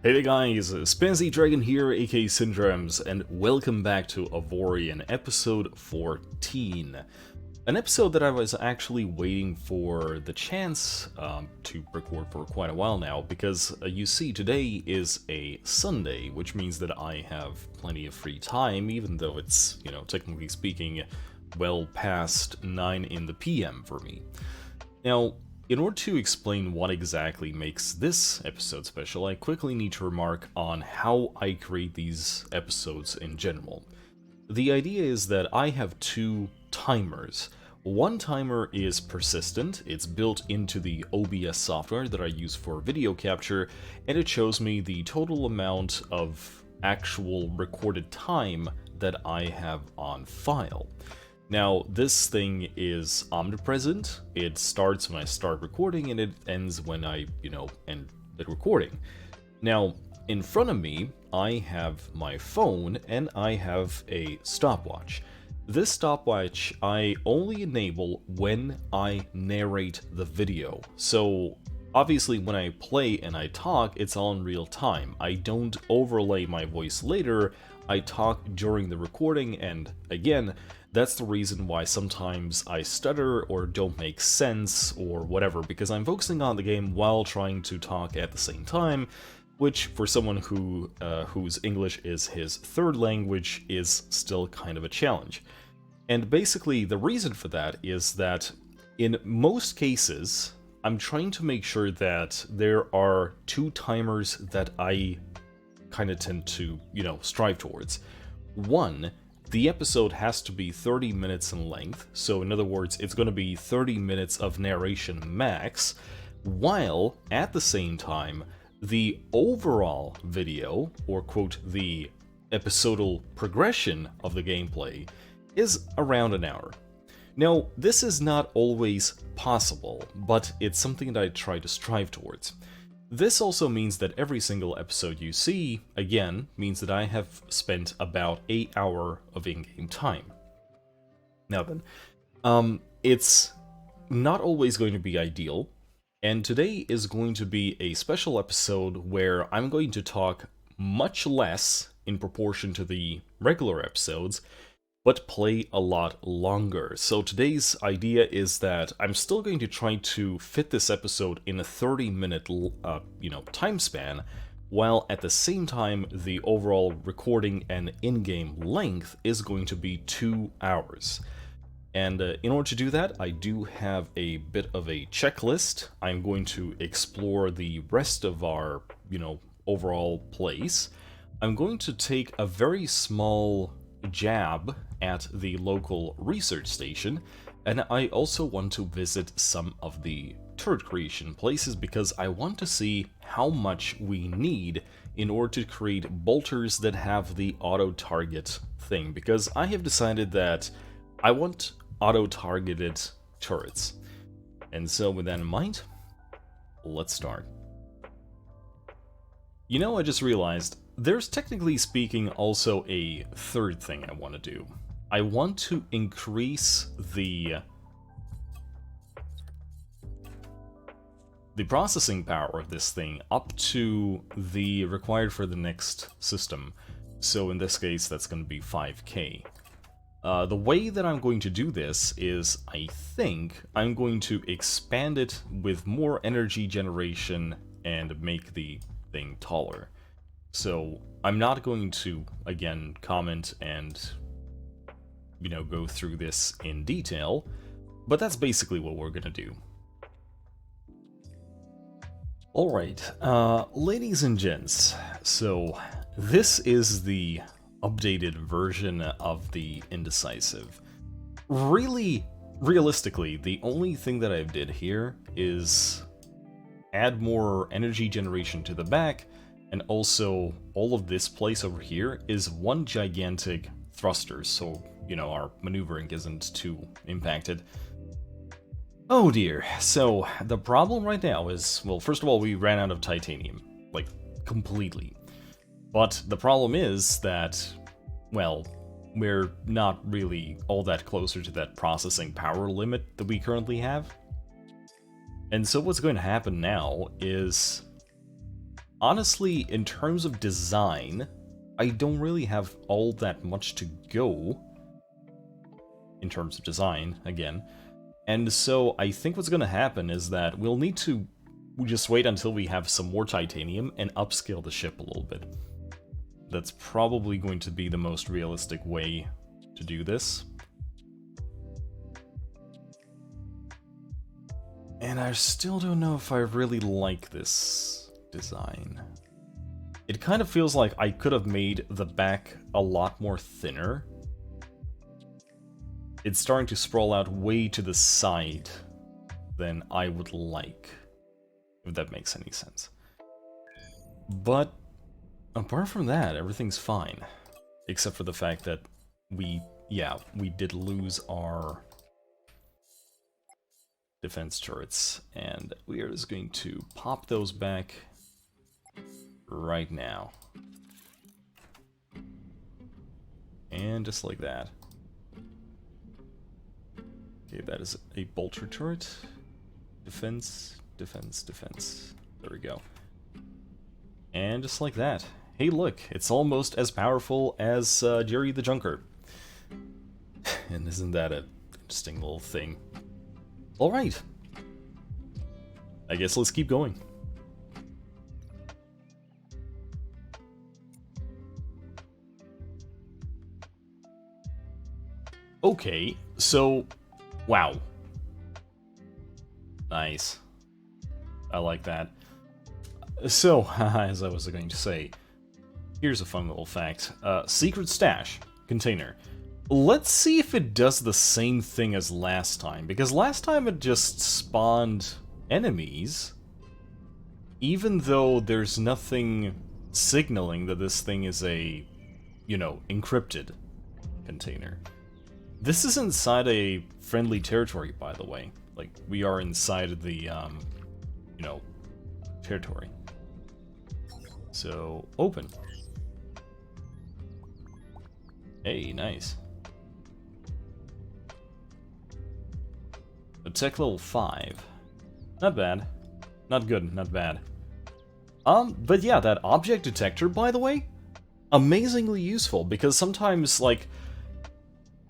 Hey there guys, Spazzy Dragon here, aka Syndrams, and welcome back to Avorion, episode 14. An episode that I was actually waiting for the chance to record for quite a while now, because you see, today is a Sunday, which means that I have plenty of free time, even though it's, technically speaking, well past 9 in the PM for me. Now, in order to explain what exactly makes this episode special, I quickly need to remark on how I create these episodes in general. The idea is that I have two timers. One timer is persistent, it's built into the OBS software that I use for video capture, and it shows me the total amount of actual recorded time that I have on file. Now, this thing is omnipresent. It starts when I start recording and it ends when I, end the recording. Now, in front of me, I have my phone and I have a stopwatch. This stopwatch I only enable when I narrate the video. So, obviously when I play and I talk, it's all in real time. I don't overlay my voice later, I talk during the recording, and again, that's the reason why sometimes I stutter or don't make sense or whatever, because I'm focusing on the game while trying to talk at the same time, which for someone whose English is his third language is still kind of a challenge. And basically the reason for that is that in most cases, I'm trying to make sure that there are two timers that I kind of tend to, strive towards. One, the episode has to be 30 minutes in length, so in other words, it's going to be 30 minutes of narration max, while, at the same time, the overall video, or quote, the episodal progression of the gameplay, is around an hour. Now, this is not always possible, but it's something that I try to strive towards. This also means that every single episode you see, again, means that I have spent about 8 hours of in-game time. Now then, it's not always going to be ideal, and today is going to be a special episode where I'm going to talk much less in proportion to the regular episodes, but play a lot longer. So today's idea is that I'm still going to try to fit this episode in a 30-minute, time span, while at the same time the overall recording and in-game length is going to be 2 hours. And in order to do that, I do have a bit of a checklist. I'm going to explore the rest of our, overall place. I'm going to take a very small jab at the local research station, and I also want to visit some of the turret creation places because I want to see how much we need in order to create bolters that have the auto-target thing, because I have decided that I want auto-targeted turrets. And so with that in mind, let's start. I just realized there's, technically speaking, also a third thing I want to do. I want to increase the processing power of this thing up to the required for the next system. So in this case, that's going to be 5K. The way that I'm going to do this is, I think, I'm going to expand it with more energy generation and make the thing taller. So I'm not going to, again, comment and, go through this in detail, but that's basically what we're gonna do. Alright, ladies and gents, so this is the updated version of the Indecisive. Really, realistically, the only thing that I did here is add more energy generation to the back, and also all of this place over here is one gigantic thruster, so, our maneuvering isn't too impacted. Oh dear, so the problem right now is, well, first of all, we ran out of titanium, like, completely. But the problem is that, well, we're not really all that closer to that processing power limit that we currently have. And so what's going to happen now is Honestly, in terms of design, I don't really have all that much to go in terms of design, again. And so I think what's going to happen is that we'll need to just wait until we have some more titanium and upscale the ship a little bit. That's probably going to be the most realistic way to do this. And I still don't know if I really like this design. It kind of feels like I could have made the back a lot more thinner. It's starting to sprawl out way to the side than I would like, if that makes any sense. But apart from that, everything's fine. Except for the fact that we did lose our defense turrets, and we are just going to pop those back right now. And just like that. Okay, that is a bolter turret. Defense, defense, defense. There we go. And just like that. Hey look, it's almost as powerful as Jerry the Junker. And isn't that an interesting little thing? Alright. I guess let's keep going. Okay, so... wow. Nice. I like that. So, as I was going to say, here's a fun little fact. Secret stash container. Let's see if it does the same thing as last time, because last time it just spawned enemies, even though there's nothing signaling that this thing is a, you know, encrypted container. This is inside a friendly territory, by the way. Like, we are inside the, you know, territory. So, open. Hey, nice. A tech level 5. Not bad. Not good, not bad. But yeah, that object detector, by the way, amazingly useful, because sometimes, like,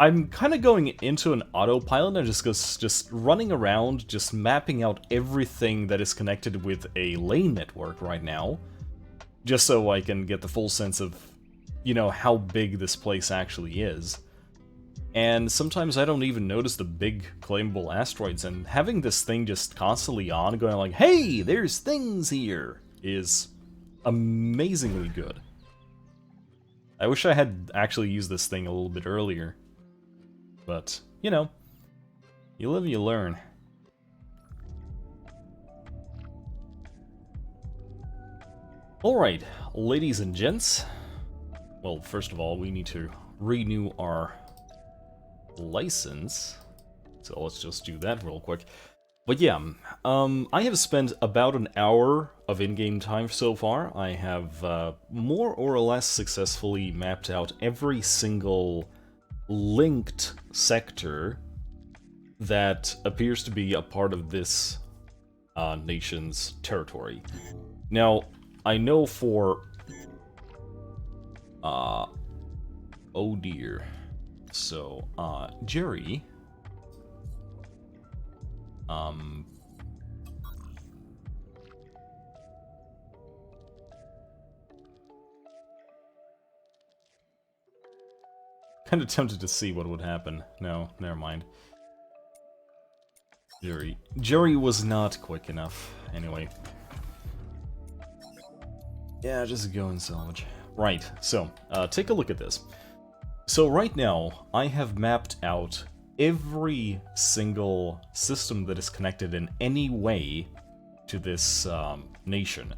I'm kind of going into an autopilot and just running around, just mapping out everything that is connected with a lane network right now, just so I can get the full sense of, you know, how big this place actually is. And sometimes I don't even notice the big claimable asteroids, and having this thing just constantly on, going like, hey, there's things here, is amazingly good. I wish I had actually used this thing a little bit earlier. But, you know, you live, you learn. Alright, ladies and gents. Well, first of all, we need to renew our license. So let's just do that real quick. But yeah, I have spent about an hour of in-game time so far. I have more or less successfully mapped out every single linked sector that appears to be a part of this nation's territory. Now, I know for... oh dear. So, Jerry... kind of tempted to see what would happen. No, never mind. Jerry was not quick enough. Anyway. Yeah, just go and salvage. Right, so, take a look at this. So right now, I have mapped out every single system that is connected in any way to this nation.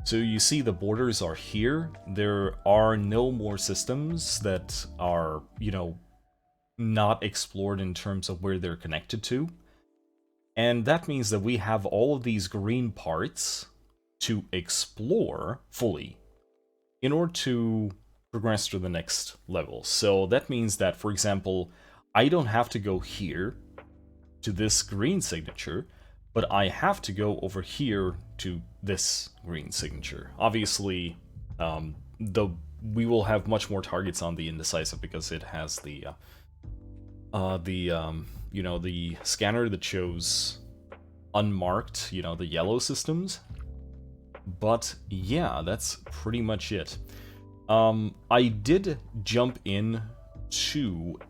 So you see the borders are here. There are no more systems that are, you know, not explored in terms of where they're connected to. And that means that we have all of these green parts to explore fully in order to progress to the next level. So that means that, for example, I don't have to go here to this green signature, but I have to go over here to this green signature. Obviously, we will have much more targets on the Indecisive because it has the the scanner that shows unmarked, the yellow systems. But yeah, that's pretty much it. I did jump in to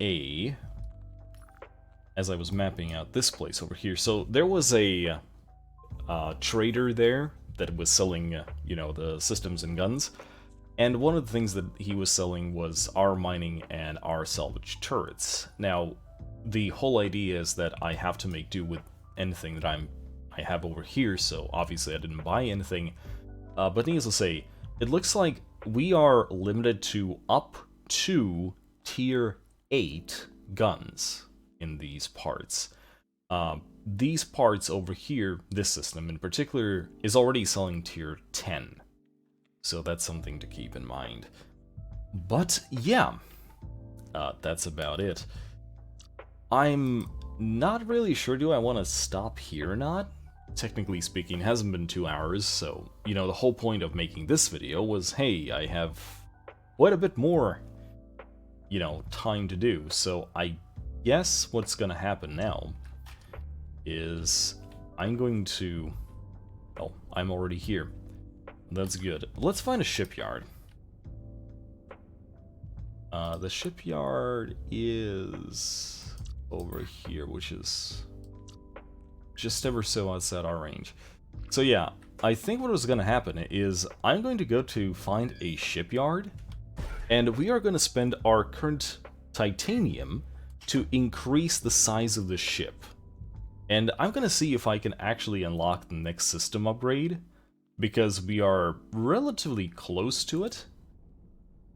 as I was mapping out this place over here. So there was a trader there that was selling, the systems and guns. And one of the things that he was selling was our mining and our salvage turrets. Now, the whole idea is that I have to make do with anything that I have over here, so obviously I didn't buy anything. But needless to say, it looks like we are limited to up to tier 8 guns in these parts. These parts over here, this system in particular, is already selling tier 10. So that's something to keep in mind. But yeah, that's about it. I'm not really sure, do I want to stop here or not? Technically speaking, it hasn't been 2 hours, so, the whole point of making this video was, hey, I have quite a bit more, time to do. So I guess what's gonna happen now is I'm going to... Oh, I'm already here. That's good. Let's find a shipyard. The shipyard is over here, which is just ever so outside our range. So yeah, I think what was going to happen is I'm going to go to find a shipyard, and we are going to spend our current titanium to increase the size of the ship. And I'm going to see if I can actually unlock the next system upgrade, because we are relatively close to it.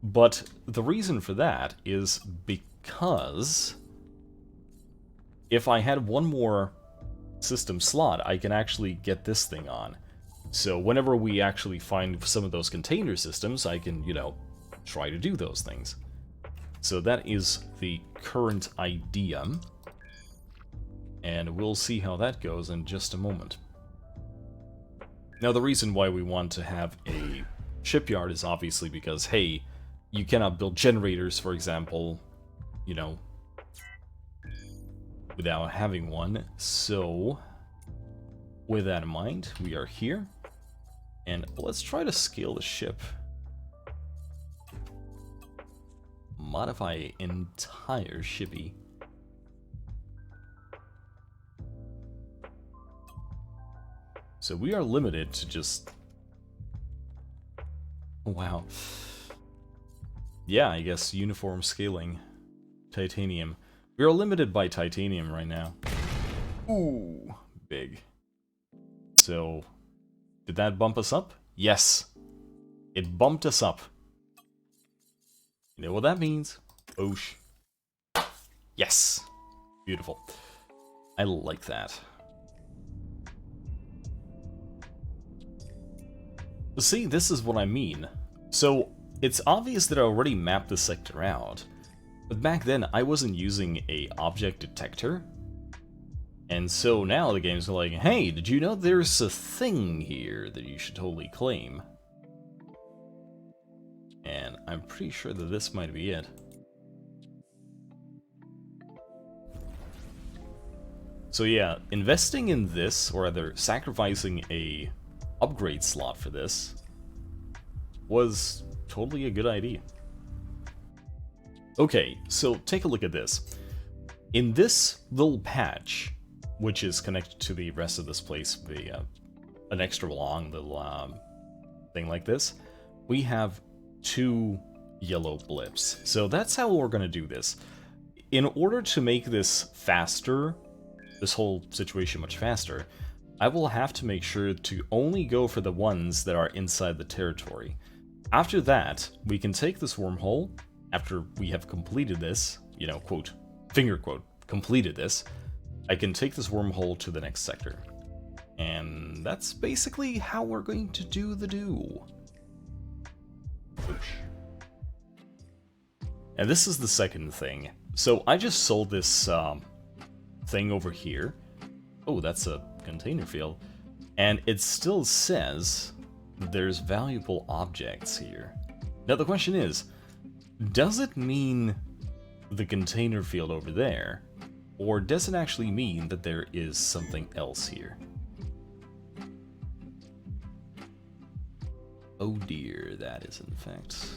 But the reason for that is because if I had one more system slot, I can actually get this thing on. So whenever we actually find some of those container systems, I can, try to do those things. So that is the current idea. And we'll see how that goes in just a moment. Now, the reason why we want to have a shipyard is obviously because, hey, you cannot build generators, for example, without having one. So, with that in mind, we are here. And let's try to scale the ship. Modify entire shippy. So we are limited to just... Wow. Yeah, I guess uniform scaling. Titanium. We are limited by titanium right now. Ooh, big. So, did that bump us up? Yes. It bumped us up. You know what that means? Oosh. Yes. Beautiful. I like that. See, this is what I mean. So, it's obvious that I already mapped the sector out, but back then I wasn't using a object detector, and so now the game's like, hey, did you know there's a thing here that you should totally claim? And I'm pretty sure that this might be it. So yeah, investing in this, or rather sacrificing a upgrade slot for this, was totally a good idea. Okay, so take a look at this. In this little patch, which is connected to the rest of this place via an extra long little thing like this, we have 2 yellow blips. So that's how we're going to do this. In order to make this faster, this whole situation much faster, I will have to make sure to only go for the ones that are inside the territory. After that, we can take this wormhole, after we have completed this, quote, finger quote, completed this, I can take this wormhole to the next sector. And that's basically how we're going to do the do. Oosh. And this is the second thing. So I just sold this thing over here. Oh, that's a container field, and it still says there's valuable objects here. Now the question is, does it mean the container field over there, or does it actually mean that there is something else here? Oh dear, that is in fact.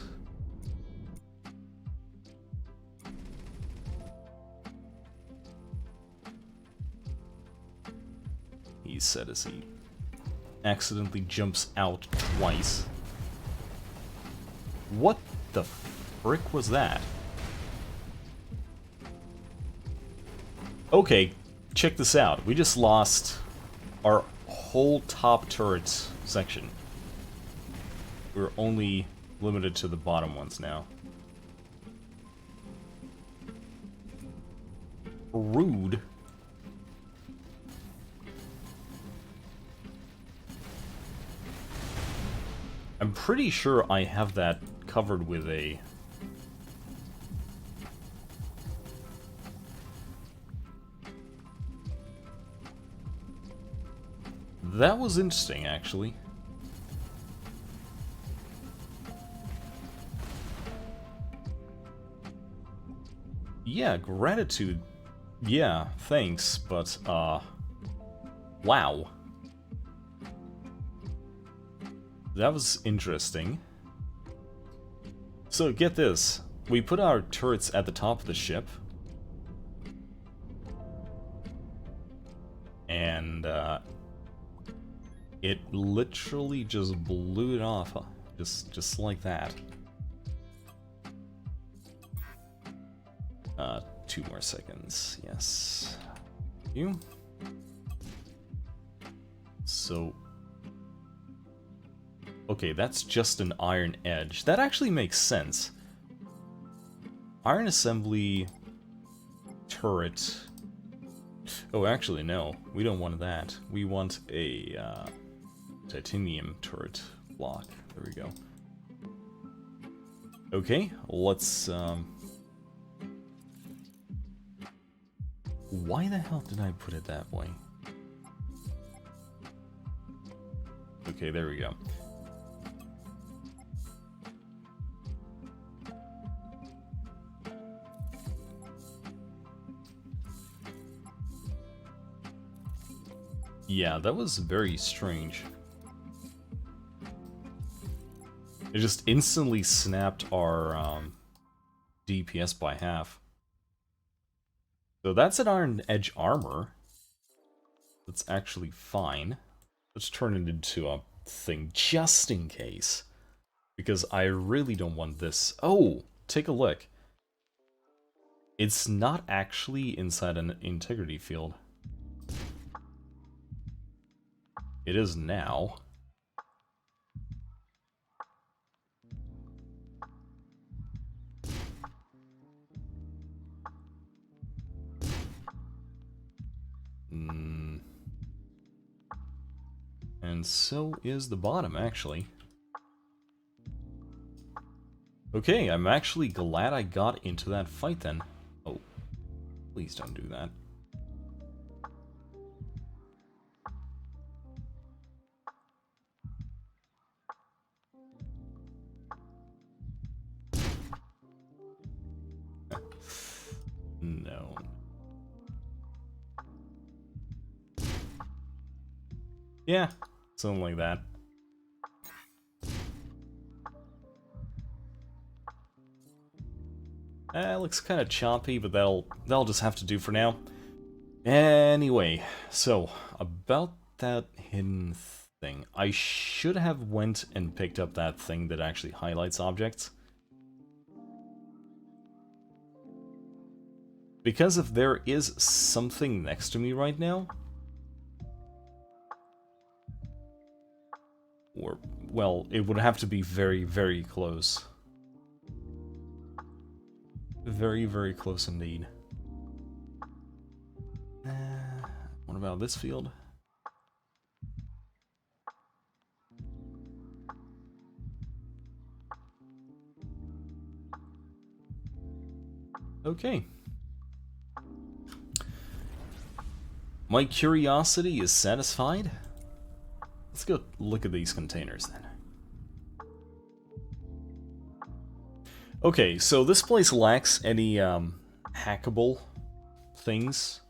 He said as he accidentally jumps out twice. What the frick was that? Okay, check this out. We just lost our whole top turret section. We're only limited to the bottom ones now. Rude. I'm pretty sure I have that covered with a... That was interesting, actually. Yeah, gratitude. Yeah, thanks, but, wow. That was interesting. So, get this. We put our turrets at the top of the ship. And, it literally just blew it off. Just like that. 2 more seconds. Yes. You. So... Okay, that's just an iron edge. That actually makes sense. Iron assembly... turret... Oh, actually, no. We don't want that. We want a, titanium turret block. There we go. Okay, let's, Why the hell did I put it that way? Okay, there we go. Yeah, that was very strange. It just instantly snapped our DPS by half. So that's an Iron Edge armor. That's actually fine. Let's turn it into a thing just in case. Because I really don't want this. Oh, take a look. It's not actually inside an integrity field. It is now. And so is the bottom, actually. Okay, I'm actually glad I got into that fight then. Oh, please don't do that. No. Yeah, something like that. It looks kind of choppy, but that'll just have to do for now. Anyway, so about that hidden thing, I should have went and picked up that thing that actually highlights objects. Because if there is something next to me right now, or, well, it would have to be very, very close. Very, very close indeed. What about this field? Okay. My curiosity is satisfied. Let's go look at these containers then. Okay, so this place lacks any hackable things.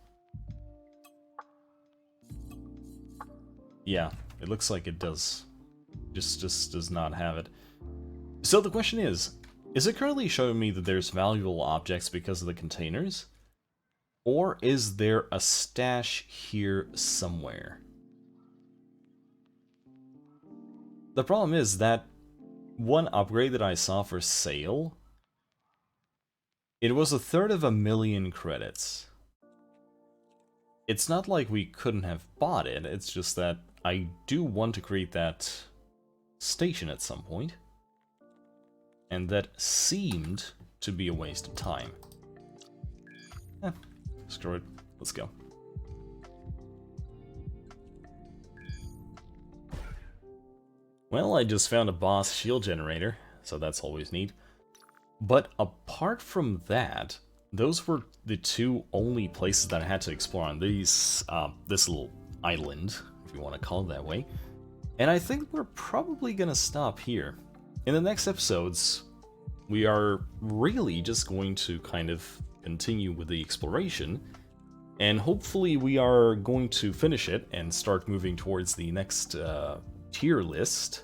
Yeah, it looks like it does. Just does not have it. So the question is it currently showing me that there's valuable objects because of the containers? Or is there a stash here somewhere? The problem is that one upgrade that I saw for sale, it was 1/3 of a million credits. It's not like we couldn't have bought it, it's just that I do want to create that station at some point. And that seemed to be a waste of time. Screw it. Let's go. Well, I just found a boss shield generator, so that's always neat. But apart from that, those were the two only places that I had to explore on these, this little island, if you want to call it that way. And I think we're probably gonna stop here. In the next episodes, we are really just going to kind of continue with the exploration, and hopefully we are going to finish it and start moving towards the next tier list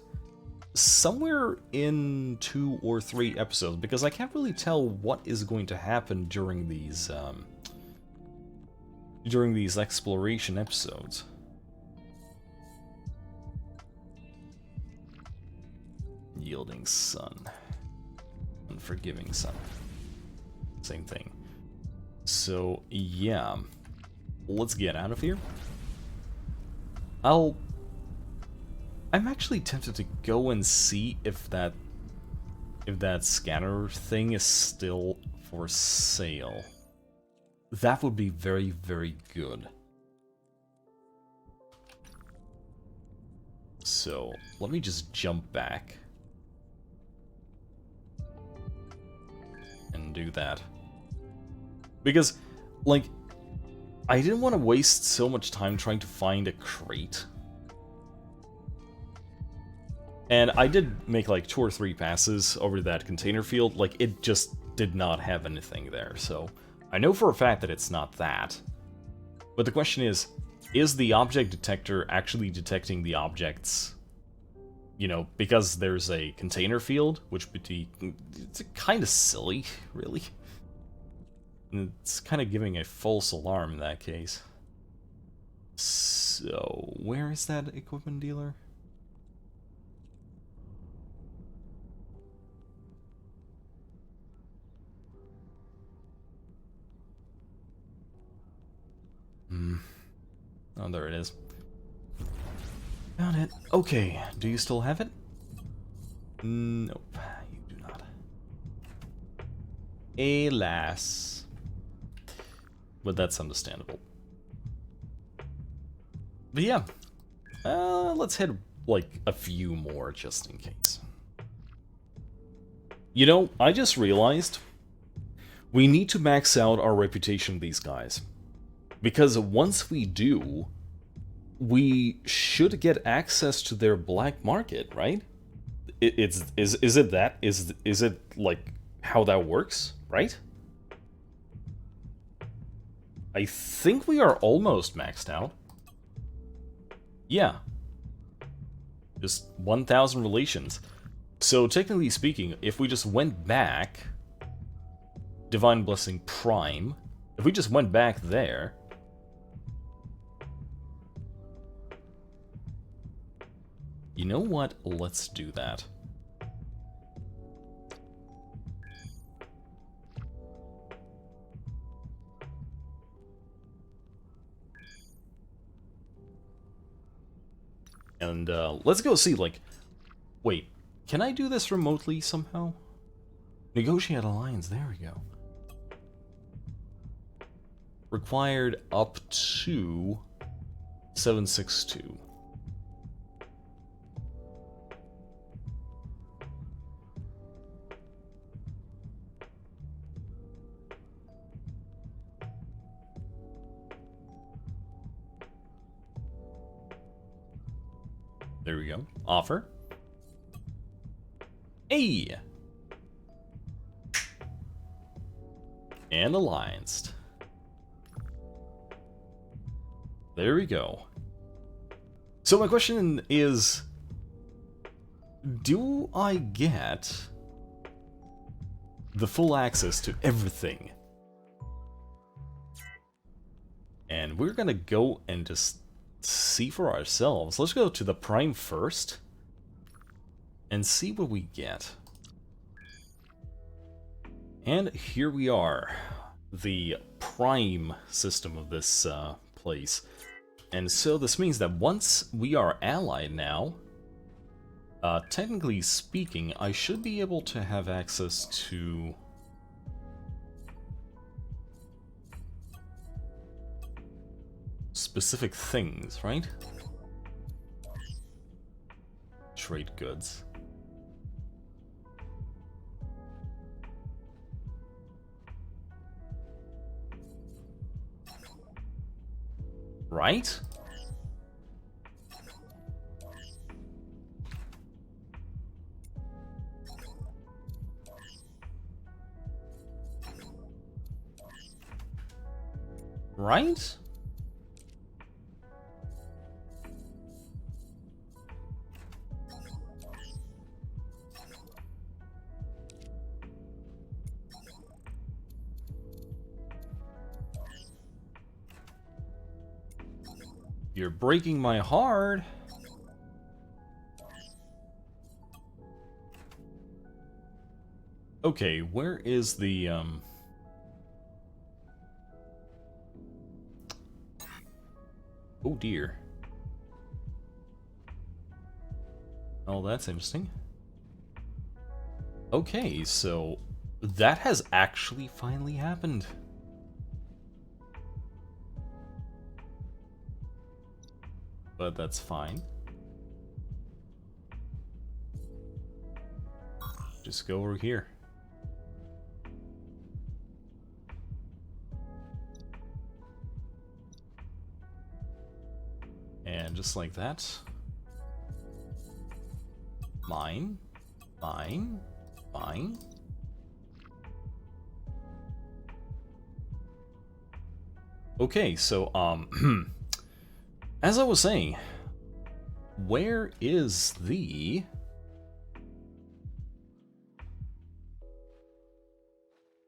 somewhere in 2 or 3 episodes, because I can't really tell what is going to happen during these exploration episodes. Yielding sun. Unforgiving sun. Same thing. So, yeah. Let's get out of here. I'm actually tempted to go and see if that scanner thing is still for sale. That would be very, very good. So, let me just jump back and do that. Because, like, I didn't want to waste so much time trying to find a crate. And I did make like 2 or 3 passes over that container field, like it just did not have anything there, so I know for a fact that it's not that. But the question is the object detector actually detecting the objects, you know, because there's a container field, which would be, it's kind of silly, really. And it's kind of giving a false alarm in that case. So, where is that equipment dealer? Oh, there it is. Found it. Okay, do you still have it? Nope, you do not. Alas. But that's understandable. But yeah, let's hit like a few more just in case. You know, I just realized we need to max out our reputation with these guys. Because once we do, we should get access to their black market, right? Is it like how that works, right? I think we are almost maxed out. Yeah. Just 1,000 relations. So technically speaking, if we just went back, Divine Blessing Prime, if we just went back there, you know what? Let's do that. And let's go see, like, wait, can I do this remotely somehow? Negotiate alliance, there we go. Required up to 762. There we go. Offer. Hey! And allianced. There we go. So my question is, do I get the full access to everything? And we're gonna go and just see for ourselves. Let's go to the Prime first and see what we get. And here we are, the Prime system of this place. And so this means that once we are allied now, technically speaking, I should be able to have access to specific things, right? Trade goods. Right? Right? You're breaking my heart. Okay, where is the, oh dear. Oh, that's interesting. Okay, so that has actually finally happened. But that's fine. Just go over here. And just like that. Mine. Mine. Mine. Okay, so, as I was saying, where is the...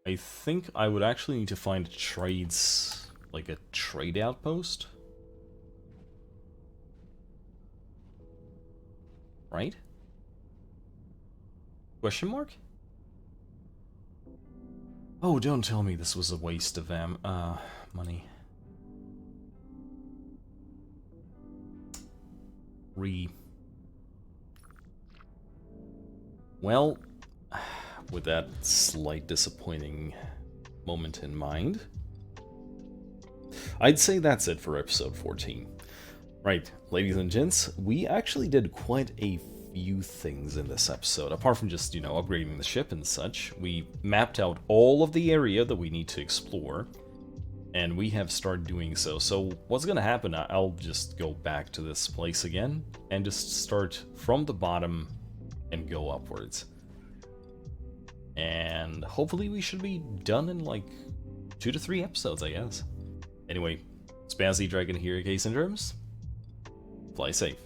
I think I would actually need to find trades, like a trade outpost. Right? Question mark? Oh, don't tell me this was a waste of money. Well, with that slight disappointing moment in mind, I'd say that's it for episode 14. Right, ladies and gents, we actually did quite a few things in this episode. Apart from just, upgrading the ship and such, we mapped out all of the area that we need to explore, and we have started doing so. So what's gonna happen, I'll just go back to this place again, and just start from the bottom and go upwards. And hopefully we should be done in like 2 to 3 episodes, I guess. Anyway, Spazzy Dragon here, K Syndromes. Fly safe.